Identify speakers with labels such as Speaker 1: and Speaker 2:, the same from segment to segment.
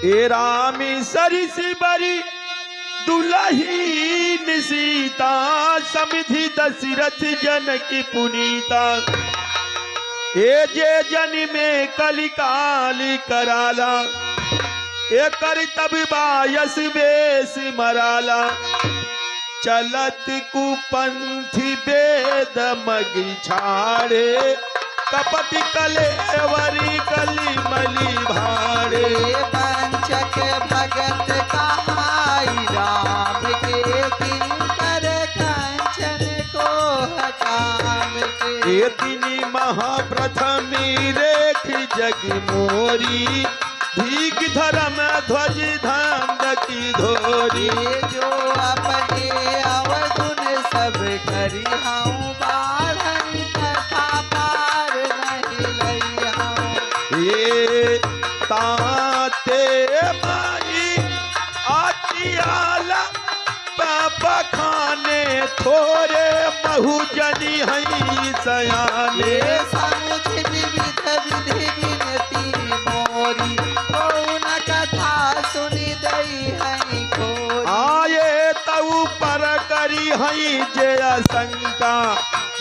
Speaker 1: ए रामी सरिसी बरी दुलहीन सीता समधि दशरथ जनकी पुनीता। ए जे जन में कलिकाली कराला ए कर तब बायस बेस मराला। चलत कुपंथी वेद मगी छाड़े कपट कलेवरी कली मली भाड़े।
Speaker 2: पंचक भगत कहाई राम के किंकर कंचन को काम के।
Speaker 1: ये तिनी महाप्रथमी रेख जग मोरी भीख धर्म ध्वज धाम की धोरी।
Speaker 2: जो अपने अवगुण सब करी हूँ बाढ़न कथा पार नहीं लई हूँ।
Speaker 1: ये ताते माई आटियाला पापा खाने थोड़े बहुजनी हई सयाने।
Speaker 2: समुझ विविध विधि विनती मोरी कौन कथा सुनी दई है खोरी।
Speaker 1: आये तऊ पर करी हई जय शंका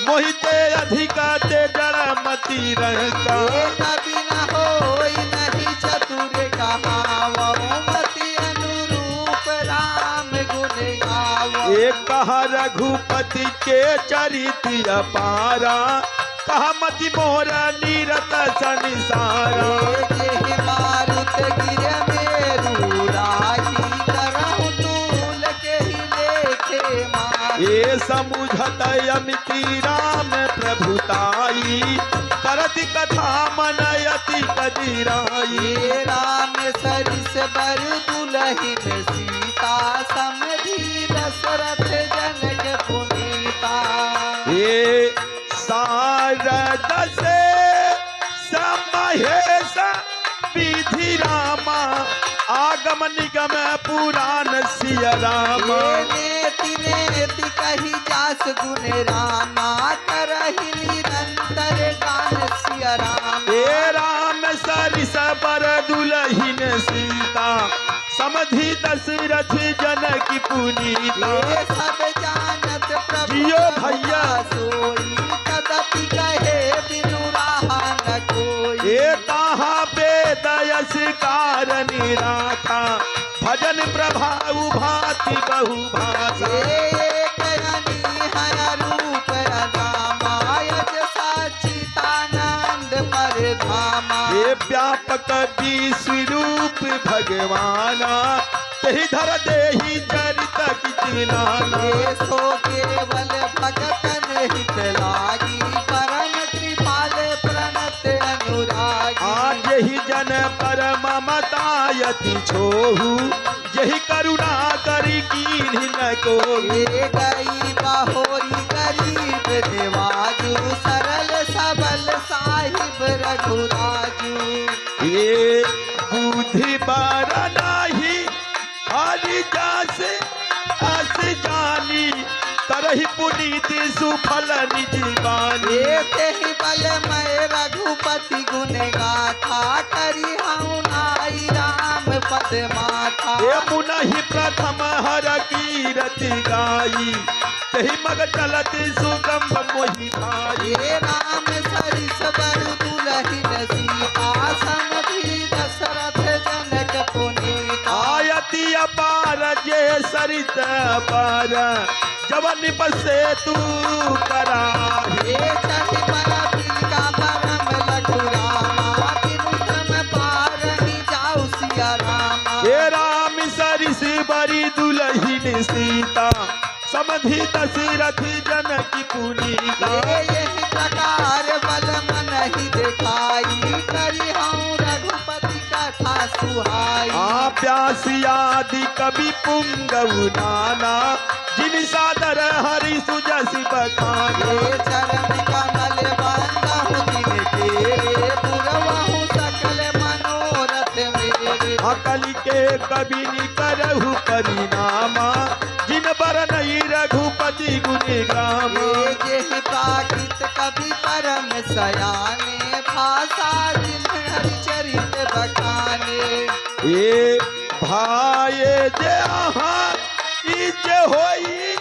Speaker 1: मोहिते अधिका ते जड़मती रहता।
Speaker 2: कभी न होई नहीं चतुर कहावो मति अनुरूप राम गुण गावो।
Speaker 1: एक कहा रघुपति के चरित अपारा कहा मति मोरा नीरत संसारा।
Speaker 2: जे मारुत गिर मेरु राही करहु तूल के ही लेखे माही।
Speaker 1: ये समुझत अमिति राम प्रभुताई करत कथा मनयति कदिराई।
Speaker 2: ये राम सरिस बर दुलहिन सीता समधि दशरथ जनक पुनीता।
Speaker 1: ये सारद से समहेश विधि रामा आगम निगम पुराण सिया रामा।
Speaker 2: नेति नेति कही जास गुण रामा करहि निरंतर गान सिया राम।
Speaker 1: ए राम सरिस बर दुलहिन सीता समधि दशरथ जनकी पुनीता।
Speaker 2: ये सब जानत प्रभु
Speaker 1: जियो भैया।
Speaker 2: सोई कदपि कहे बिनु राहा न कोई।
Speaker 1: ये कहा बेदयस कारण राखा भजन प्रभाव भाति बहु भाषा।
Speaker 2: एक अनीहय रूप अनामायज सच्चिदानंद परधामा।
Speaker 1: ये व्यापक विश्वरूप भगवाना तेहि धर देहि चरित किचनाना।
Speaker 2: ये सो केवल भगतन हित लागी परम कृपाल प्रणत अनुरागी।
Speaker 1: आज ही जन पर ममतायति छोहु यही करुणा करी कीन्हि न को।
Speaker 2: ये गई बहोरी गरीब निवाजू सरल सबल साहिब रघुराजू।
Speaker 1: ये बुद्धि बार नाही हरि जास अस जानी करहि पुनीत सुफल निज बानी।
Speaker 2: तेहि बल मैं रघुपति गुण गाथा करी हूँ नाई राम पद माथा।
Speaker 1: ये मुनहि प्रथम हर कीरति गाई तेहि मग चलत सुगम मोहि भाई।
Speaker 2: ये राम सरिस बर दुलहिन सीता समधि दशरथ जनक पुनीता।
Speaker 1: आयति अपार जे सरित अपार जवन बसे तू कराही।
Speaker 2: ये चढ़ी बड़ा पीका परम लघुरामा बिनु श्रम पार ही जाऊ सिया रामा।
Speaker 1: ये राम सरिस बरी दुलहिन सीता समधि दशरथ जनकी पुनीता।
Speaker 2: यही प्रकार बल मन ही दिखाई करी हूँ रघुपति कथा सुहाई।
Speaker 1: प्यासी आदि कवि पुंगव नाना जिन सादर हरि सुजसि बखाने।
Speaker 2: ये चरण कमल बंदहु दिन तेरे पुरवहु सकल मनोरथ मेरे।
Speaker 1: अकल के कभी नि करहु परिणामा जिन बर नहीं रघुपति गुणग्राम
Speaker 2: ये जेहि प्राकृत कवि परम सयाने भाषा जिन हरिचरित बखाने
Speaker 1: ये भाये जे आहा जे होई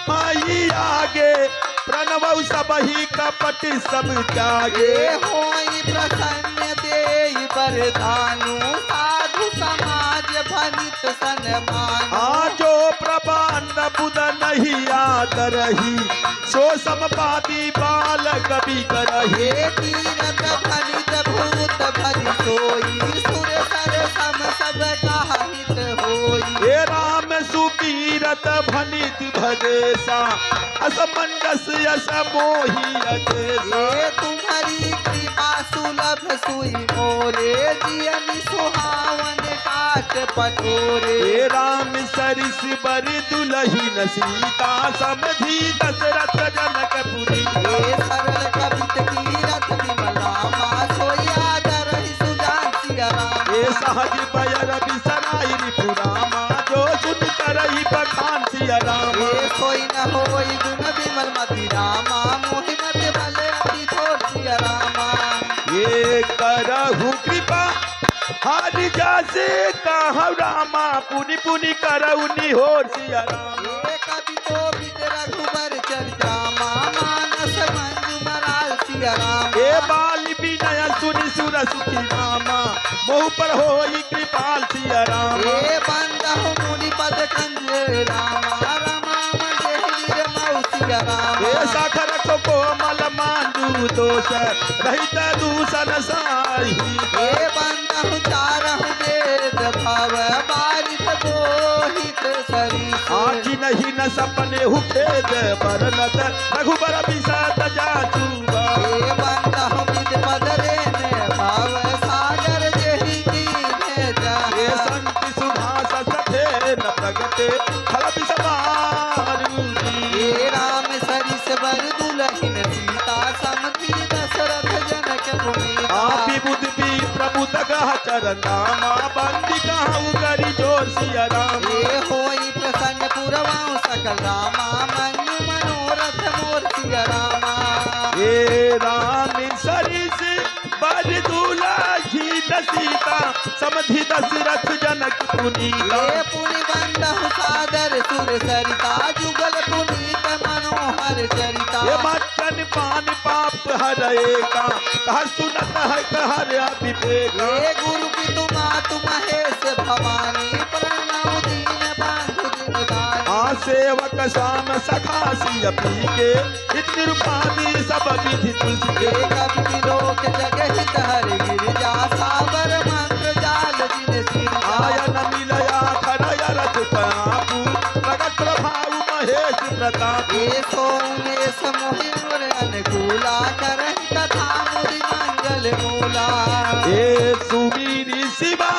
Speaker 1: माई आगे प्रणव सबही कपट सब त्यागे
Speaker 2: ये होई प्रसन्न देई वरदानु साधु समाज भनित सन्मान
Speaker 1: आजो प्रबंध बुध नहीं आदरही सो समपादी बाल कवि करही
Speaker 2: हे तीरथ भनित भूत भरि सोई सुर सर सम सब काहित होई
Speaker 1: हे राम सुकीरत भनित भदेसा असमंजस यस मोही अदेसा
Speaker 2: ये तुम्हारी कृपा सुलभ सुई मोरे जियन सुहावन काट पटोरे
Speaker 1: हे राम सरिस बर दुलहीन सीता समधी दशरथ जनक पुरी
Speaker 2: ये सरल कवित कीरत विमला मा सोई आदर ही सुजान सिया राम
Speaker 1: हे सहज बयर बिसराई रिपुरामा जो सुन करई बखान सिया राम
Speaker 2: ये सोई न होई गुण विमल मति रामा मोहि मत भले अति थोर सिया रामा
Speaker 1: ये करहु कृपा हर जासे कहा रामा पुनि पुनि करहु निहोर सिया राम
Speaker 2: ये कवि गोविंद रघुबर चरित रामा मानस मंजू मराल सिया रामा
Speaker 1: हे बाल विनय सुनि सुर सुखी रामा मोह पर होई कृपाल सिया राम
Speaker 2: ये बंदहु मुनि पद कंज रामा रमा मजे वीर मौसिया रामा
Speaker 1: हे साखर को कोमल मांडू दोष रहित दूषण साही
Speaker 2: ये बंदहु चारहु वेद भव बारित बोहित सरिस
Speaker 1: आज नहीं न सपने हुखेद बरनत रघुबर बिसात जाचूबा
Speaker 2: ये बंदहु विद पद रेने भाव सागर जेहि कीने
Speaker 1: ये
Speaker 2: जहाँ
Speaker 1: संति सुभाष सथे न प्रगटे फल बिसवारूरी
Speaker 2: ये राम सरिस बर दुलहिन सीता समधि दशरथ जनक भूमिका
Speaker 1: आपी बुद्ध भी प्रभु तगह चरनामा बंदी कहूँ करी जोर सिया राम
Speaker 2: ये होई प्रसन्न पुरवाऊ सकल रामा मनु मनोरथ मोर सिया रामा
Speaker 1: ये राम सरिस बर दुलही सीता समधि दशरथ जनक पुनीता
Speaker 2: ये पुनि बंदहु सादर सुर सरिता जुगल पुनीत मनोहर चरिता
Speaker 1: ये मटन पान पाप हरे का कह सुनत है कहर विवेका
Speaker 2: ये गुरु की तुम महेश भवानी प्रणव दीन बंधु दिन दानी
Speaker 1: आ सेवक शाम सखा सिय पी के इतनी रूपादी सब विधि तुलसी के
Speaker 2: ये कवि लोक जगहित हरि गिरिजा साबर मंत्र जाल जिन सिर
Speaker 1: आयन मिलया खरय रथ पापू प्रगट प्रभाव महेश प्रताप
Speaker 2: ये सोने समोहि मोर अनुकूला करहि कथा मुदि मंगल मूला
Speaker 1: ये सुमीरी शिवा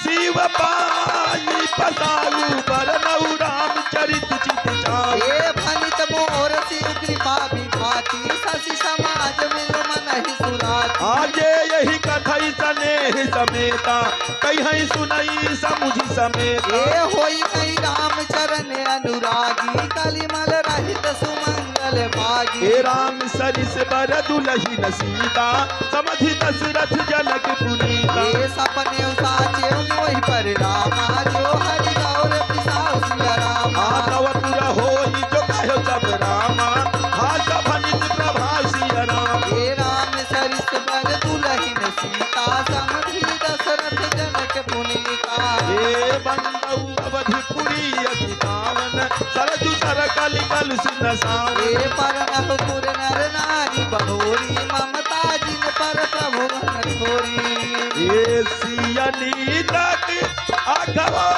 Speaker 1: शिव पाई पसाऊ बरनऊ राम चरित चित चाऊ
Speaker 2: ये भनित मोर शिव कृपा विभाति शशि समाज मिल मन ही सुराति
Speaker 1: आजे यही कथई स्नेह समेता कहीं सुनई समुझ समेत
Speaker 2: ये होई कई राम चरण अनुरागी कलिमल रहित सुमंगल भागी
Speaker 1: हे राम सरिस बर दुलही सीता समधि दशरथ जनक पुनीता
Speaker 2: ये सपने साचे मोहि पर रामा जो हरि गौर पिसाउ सिया रामा
Speaker 1: आतवपुर होई जो कहो सब रामा हास भनित प्रभाव सिया राम
Speaker 2: हे राम सरिस बर दुलहिन सीता समधि दशरथ जनक पुनीता
Speaker 1: हे बंदऊ अवधिपुरी अति पावन सरजु सर कलि कल सिन सावन
Speaker 2: हे परनहुपुर नर नारी बहोरी ममता जिन पर प्रभु मन थोरी
Speaker 1: ये सियनी तक अघवो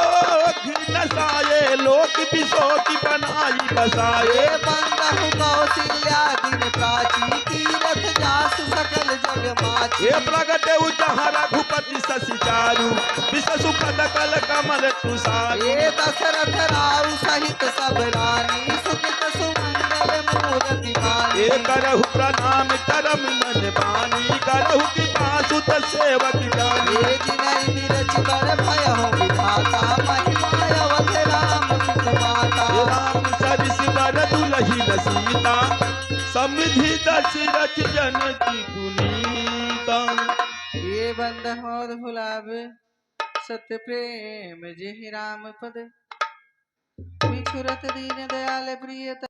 Speaker 1: नसाए लोक बिसो की बनाई बसाए
Speaker 2: हे बंदहु कौशल्या दिन प्राची तीरथ जासु सकल जग माची
Speaker 1: ये प्रगटे जहाँ रघुपति शशि चारु विश्व सुखद कल कमल तुषारु
Speaker 2: हे दशरथ राउ सहित सब रानी सुखित सुमंगल मूरति मानी
Speaker 1: ये करहु प्रणाम करम मन बानी करहु कृपा सुत सेवक जानी
Speaker 2: हे जिनहि बिरचि बर
Speaker 1: समधि दशरथ जनकी पुनीता।
Speaker 2: ये बंद और भुलावे सत्य प्रेम जेहि राम पद। बिछुरत दीन दयाल प्रिय